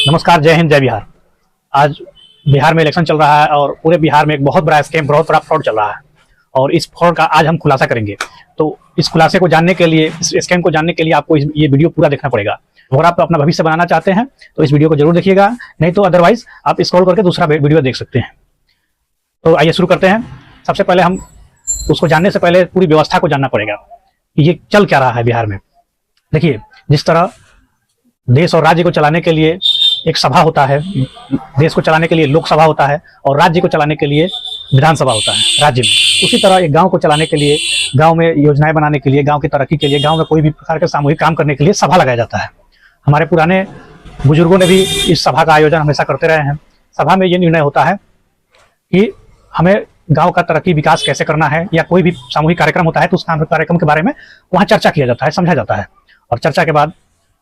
नमस्कार, जय हिंद, जय बिहार। आज बिहार में इलेक्शन चल रहा है और पूरे बिहार में एक बहुत बड़ा स्कैम, बहुत बड़ा फ्रॉड चल रहा है और इस फ्रॉड का आज हम खुलासा करेंगे। तो इस खुलासे को जानने के लिए, इस स्कैम को जानने के लिए आपको ये वीडियो पूरा देखना पड़ेगा। अगर आप अपना भविष्य बनाना चाहते हैं तो इस वीडियो को जरूर देखिएगा, नहीं तो अदरवाइज आप स्क्रॉल करके दूसरा वीडियो देख सकते हैं। तो आइए शुरू करते हैं। सबसे पहले हम उसको जानने से पहले पूरी व्यवस्था को जानना पड़ेगा कि ये चल क्या रहा है बिहार में। देखिए, जिस तरह देश और राज्य को चलाने के लिए एक सभा होता है, देश को चलाने के लिए लोकसभा होता है और राज्य को चलाने के लिए विधानसभा होता है राज्य में, उसी तरह एक गांव को चलाने के लिए, गांव में योजनाएं बनाने के लिए, गांव की तरक्की के लिए, गांव में कोई भी प्रकार के सामूहिक काम करने के लिए सभा लगाया जाता है। हमारे पुराने बुजुर्गों ने भी इस सभा का आयोजन हमेशा करते रहे हैं। सभा में ये निर्णय होता है कि हमें गांव का तरक्की विकास कैसे करना है, या कोई भी सामूहिक कार्यक्रम होता है तो उस कार्यक्रम के बारे में वहाँ चर्चा किया जाता है, समझा जाता है और चर्चा के बाद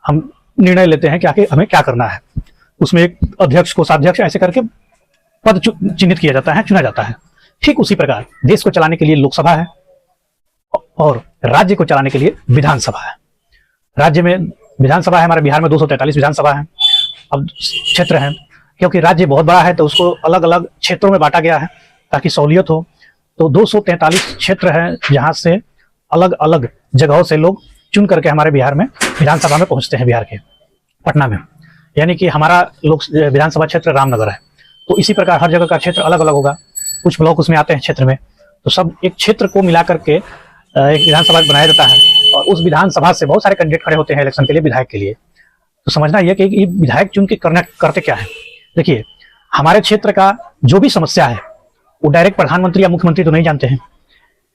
हम निर्णय लेते हैं कि आगे हमें क्या करना है। उसमें एक अध्यक्ष, कोषाध्यक्ष, ऐसे करके पद चिन्हित किया जाता है, चुना जाता है। ठीक उसी प्रकार देश को चलाने के लिए लोकसभा है और राज्य को चलाने के लिए विधानसभा है। राज्य में विधानसभा है, हमारे बिहार में 243 विधानसभा है। अब क्षेत्र है, क्योंकि राज्य बहुत बड़ा है तो उसको अलग अलग क्षेत्रों में बांटा गया है ताकि सहूलियत हो। तो 243 क्षेत्र हैं जहां से अलग अलग जगहों से लोग चुन करके हमारे बिहार में विधानसभा में पहुंचते हैं। बिहार के पटना में, यानी कि हमारा लोक विधानसभा क्षेत्र रामनगर है। तो इसी प्रकार हर जगह का क्षेत्र अलग अलग होगा, कुछ ब्लॉक उसमें आते हैं क्षेत्र में। तो सब एक क्षेत्र को मिला करके एक विधानसभा बनाया जाता है और उस विधानसभा से बहुत सारे कैंडिडेट खड़े होते हैं इलेक्शन के लिए, विधायक के लिए। तो समझना यह कि ये विधायक चुन के करते क्या है। देखिए, हमारे क्षेत्र का जो भी समस्या है वो डायरेक्ट प्रधानमंत्री या मुख्यमंत्री तो नहीं जानते हैं,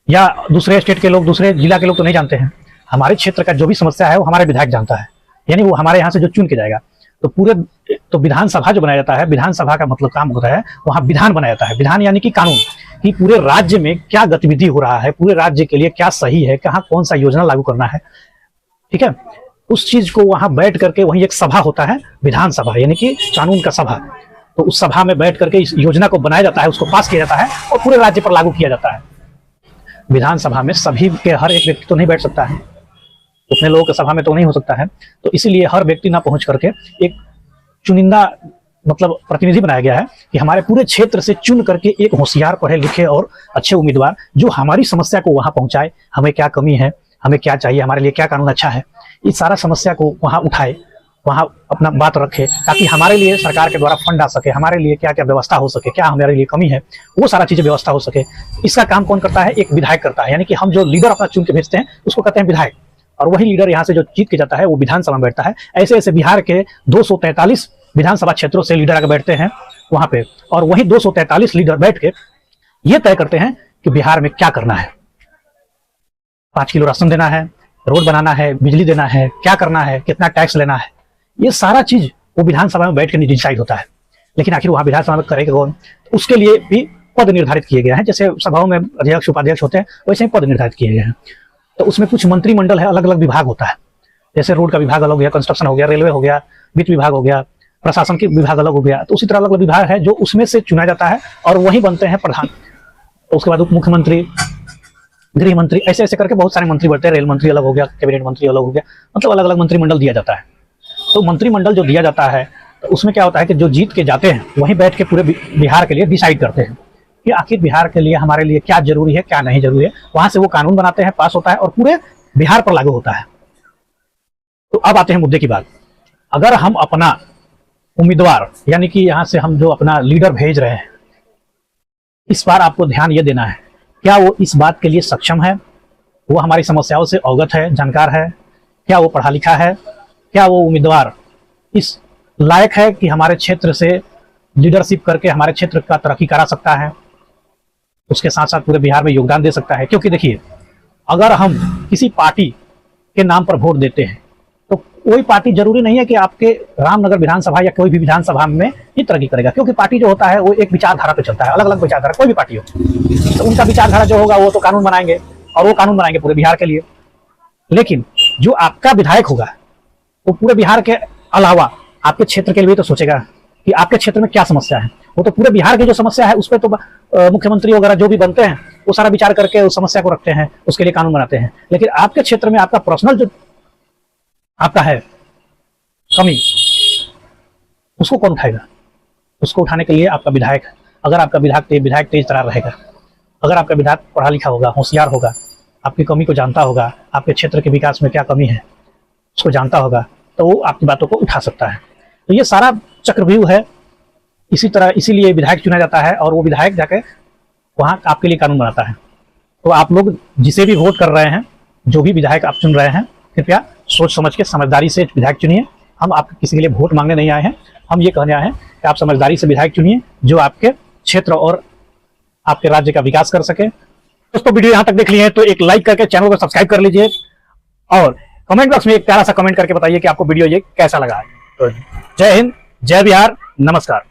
या दूसरे स्टेट के लोग, दूसरे जिला के लोग तो नहीं जानते हैं। हमारे क्षेत्र का जो भी समस्या है वो हमारे विधायक जानता है, यानी वो हमारे यहाँ से जो चुन के जाएगा। तो विधानसभा जो बनाया जाता है, विधानसभा का मतलब काम होता है वहाँ विधान बनाया जाता है। विधान यानी कि कानून, कि पूरे राज्य में क्या गतिविधि हो रहा है, पूरे राज्य के लिए क्या सही है, कहाँ कौन सा योजना लागू करना है, ठीक है। उस चीज को वहां बैठ करके, वहीं एक सभा होता है विधानसभा, यानी कि कानून का सभा। तो उस सभा में बैठ करके इस योजना को बनाया जाता है, उसको पास किया जाता है और पूरे राज्य पर लागू किया जाता है। विधानसभा में सभी के हर एक व्यक्ति तो नहीं बैठ सकता है, उतने लोगों के सभा में तो नहीं हो सकता है। तो इसीलिए हर व्यक्ति ना पहुंच करके एक चुनिंदा मतलब प्रतिनिधि बनाया गया है कि हमारे पूरे क्षेत्र से चुन करके एक होशियार, पढ़े लिखे और अच्छे उम्मीदवार जो हमारी समस्या को वहां पहुंचाए, हमें क्या कमी है, हमें क्या चाहिए, हमारे लिए क्या कानून अच्छा है, इस सारा समस्या को वहां उठाए, वहां अपना बात रखे, ताकि हमारे लिए सरकार के द्वारा फंड आ सके, हमारे लिए क्या क्या व्यवस्था हो सके, क्या हमारे लिए कमी है, वो सारा चीजें व्यवस्था हो सके। इसका काम कौन करता है? एक विधायक करता है, यानी कि हम जो लीडर अपना चुन के भेजते हैं उसको कहते हैं विधायक, और वही लीडर यहाँ से जो जीत के जाता है वो विधानसभा में बैठता है। ऐसे ऐसे बिहार के 243 विधानसभा क्षेत्रों से लीडर आकर बैठते हैं वहां पे, और वही 243 लीडर बैठ के ये तय करते हैं कि बिहार में क्या करना है। 5 किलो राशन देना है, रोड बनाना है, बिजली देना है, क्या करना है, कितना टैक्स लेना है, ये सारा चीज वो विधानसभा में बैठ के डिसाइड होता है। लेकिन आखिर वहां विधानसभा में करेगा कौन? उसके लिए भी पद निर्धारित किए गए हैं। जैसे सभाओं में अध्यक्ष, उपाध्यक्ष होते हैं, वैसे ही पद निर्धारित किए गए हैं। तो उसमें कुछ मंत्रिमंडल है, अलग अलग विभाग होता है। जैसे रोड का विभाग अलग हो गया, कंस्ट्रक्शन हो गया, रेलवे हो गया, वित्त विभाग हो गया, प्रशासन के विभाग अलग हो गया। तो उसी तरह अलग अलग विभाग है जो उसमें से चुना जाता है और वही बनते हैं प्रधान। तो उसके बाद उप मुख्यमंत्री, गृह मंत्री, ऐसे ऐसे करके बहुत सारे मंत्री बढ़ते हैं। रेल मंत्री अलग हो गया, कैबिनेट मंत्री अलग हो गया, मतलब अलग अलग मंत्रिमंडल दिया जाता है। तो मंत्रिमंडल जो दिया जाता है तो उसमें क्या होता है कि जो जीत के जाते हैं वहीं बैठ के पूरे बिहार के लिए डिसाइड करते हैं कि आखिर बिहार के लिए, हमारे लिए क्या जरूरी है, क्या नहीं जरूरी है। वहां से वो कानून बनाते हैं, पास होता है और पूरे बिहार पर लागू होता है। तो अब आते हैं मुद्दे की बात। अगर हम अपना उम्मीदवार, यानी कि यहां से हम जो अपना लीडर भेज रहे हैं, इस बार आपको ध्यान ये देना है, क्या वो इस बात के लिए सक्षम है, वो हमारी समस्याओं से अवगत है, जानकार है, क्या वो पढ़ा लिखा है, क्या वो उम्मीदवार इस लायक है कि हमारे क्षेत्र से लीडरशिप करके हमारे क्षेत्र का तरक्की करा सकता है, उसके साथ साथ पूरे बिहार में योगदान दे सकता है। क्योंकि देखिए, अगर हम किसी पार्टी के नाम पर वोट देते हैं तो कोई पार्टी जरूरी नहीं है कि आपके रामनगर विधानसभा या कोई भी विधानसभा में ही तरक्की करेगा, क्योंकि पार्टी जो होता है वो एक विचारधारा पे चलता है, अलग अलग विचारधारा, कोई भी पार्टी हो तो उनका विचारधारा जो होगा वो तो कानून बनाएंगे, और वो कानून बनाएंगे पूरे बिहार के लिए। लेकिन जो आपका विधायक होगा वो पूरे बिहार के अलावा आपके क्षेत्र के लिए तो सोचेगा कि आपके क्षेत्र में क्या समस्या है। वो तो पूरे बिहार की जो समस्या है उस पर तो मुख्यमंत्री वगैरह जो भी बनते हैं वो सारा विचार करके उस समस्या को रखते हैं, उसके लिए कानून बनाते हैं। लेकिन आपके क्षेत्र में आपका पर्सनल जो आपका है कमी, उसको कौन उठाएगा? उसको उठाने के लिए आपका विधायक, अगर आपका विधायक तेज तरार रहेगा, अगर आपका विधायक पढ़ा लिखा होगा, होशियार होगा, आपकी कमी को जानता होगा, आपके क्षेत्र के विकास में क्या कमी है उसको जानता होगा, तो वो आपकी बातों को उठा सकता है। तो ये सारा चक्रव्यूह है। इसी तरह इसीलिए विधायक चुना जाता है और वो विधायक जाके वहाँ आपके लिए कानून बनाता है। तो आप लोग जिसे भी वोट कर रहे हैं, जो भी विधायक आप चुन रहे हैं, कृपया सोच समझ के समझदारी से विधायक चुनिए। हम आप किसी के लिए वोट मांगने नहीं आए हैं, हम ये कहने आए हैं कि आप समझदारी से विधायक चुनिए जो आपके क्षेत्र और आपके राज्य का विकास कर सके। दोस्तों वीडियो यहाँ तक देख लिए हैं तो एक लाइक करके चैनल को सब्सक्राइब कर लीजिए और कमेंट बॉक्स में एक प्यारा सा कमेंट करके बताइए कि आपको वीडियो ये कैसा लगा है। तो जय हिंद, जय बिहार, नमस्कार।